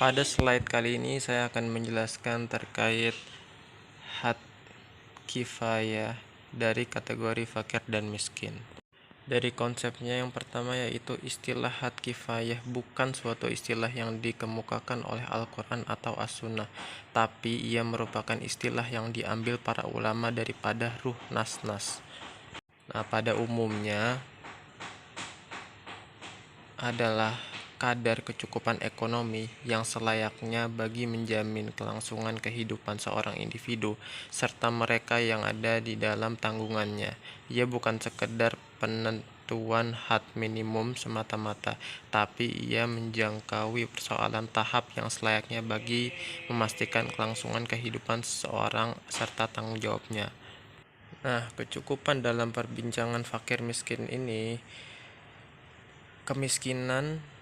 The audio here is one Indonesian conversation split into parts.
Pada slide kali ini saya akan menjelaskan terkait had kifayah dari kategori fakir dan miskin. Dari konsepnya yang pertama yaitu istilah had kifayah bukan suatu istilah yang dikemukakan oleh Al-Quran atau As-Sunnah, tapi ia merupakan istilah yang diambil para ulama daripada ruh nas-nas. Nah, pada umumnya adalah kadar kecukupan ekonomi yang selayaknya bagi menjamin kelangsungan kehidupan seorang individu serta mereka yang ada di dalam tanggungannya. Ia bukan sekedar penentuan had minimum semata-mata, tapi ia menjangkaui persoalan tahap yang selayaknya bagi memastikan kelangsungan kehidupan seseorang serta tanggung jawabnya. Nah, kecukupan dalam perbincangan fakir miskin ini, kemiskinan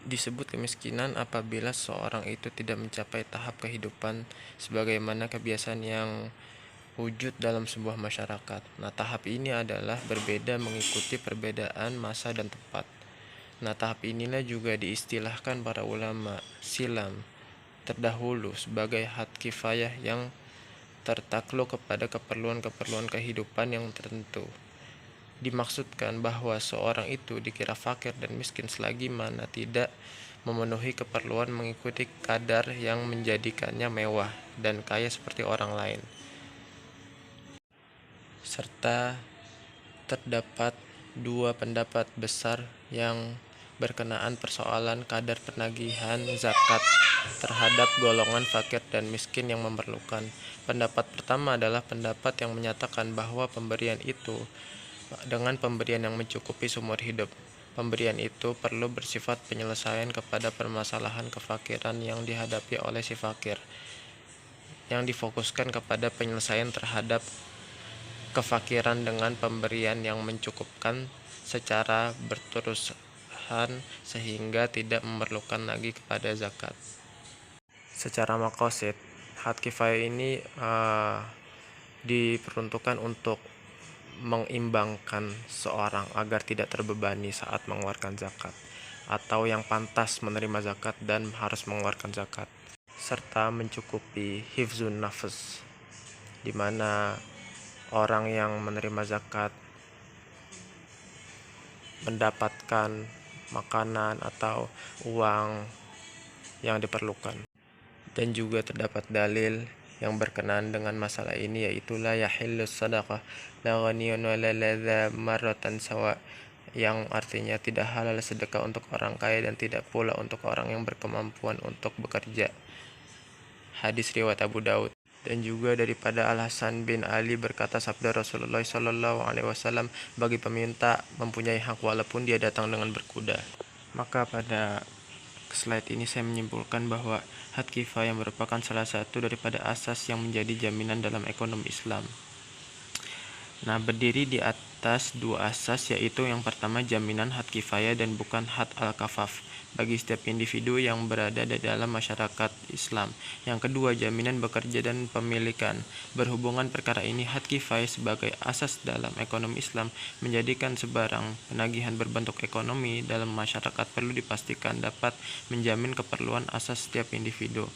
disebut kemiskinan apabila seorang itu tidak mencapai tahap kehidupan sebagaimana kebiasaan yang wujud dalam sebuah masyarakat. Nah, tahap ini adalah berbeda mengikuti perbedaan masa dan tempat. Nah, tahap inilah juga diistilahkan para ulama silam terdahulu sebagai had kifayah yang tertakluk kepada keperluan-keperluan kehidupan yang tertentu. Dimaksudkan bahwa seorang itu dikira fakir dan miskin selagi mana tidak memenuhi keperluan mengikuti kadar yang menjadikannya mewah dan kaya seperti orang lain. Serta terdapat dua pendapat besar yang berkenaan persoalan kadar penagihan zakat terhadap golongan fakir dan miskin yang memerlukan. Pendapat pertama adalah pendapat yang menyatakan bahwa pemberian itu dengan pemberian yang mencukupi seumur hidup. Pemberian itu perlu bersifat penyelesaian kepada permasalahan kefakiran yang dihadapi oleh si fakir, yang difokuskan kepada penyelesaian terhadap kefakiran dengan pemberian yang mencukupkan secara berterusan sehingga tidak memerlukan lagi kepada zakat. Secara maqasid, had kifayah ini diperuntukkan untuk mengimbangkan seorang agar tidak terbebani saat mengeluarkan zakat, atau yang pantas menerima zakat dan harus mengeluarkan zakat, serta mencukupi hifzun nafs, di mana orang yang menerima zakat mendapatkan makanan atau uang yang diperlukan. Dan juga terdapat dalil yang berkenaan dengan masalah ini, yaitu la yahillu sadaqah la ghaniyun wa la ladza marratan sawa, yang artinya tidak halal sedekah untuk orang kaya dan tidak pula untuk orang yang berkemampuan untuk bekerja. Hadis riwayat Abu Daud. Dan juga daripada Al-Hasan bin Ali berkata, sabda Rasulullah SAW, bagi peminta mempunyai hak walaupun dia datang dengan berkuda. Maka pada slide ini saya menyimpulkan bahwa had kifayah merupakan salah satu daripada asas yang menjadi jaminan dalam ekonomi Islam. Nah, berdiri di atas dua asas, yaitu yang pertama jaminan had kifayah dan bukan had al-kafaf bagi setiap individu yang berada di dalam masyarakat Islam. Yang kedua, jaminan bekerja dan pemilikan. Berhubungan perkara ini, had kifayah sebagai asas dalam ekonomi Islam menjadikan sebarang penagihan berbentuk ekonomi dalam masyarakat perlu dipastikan dapat menjamin keperluan asas setiap individu.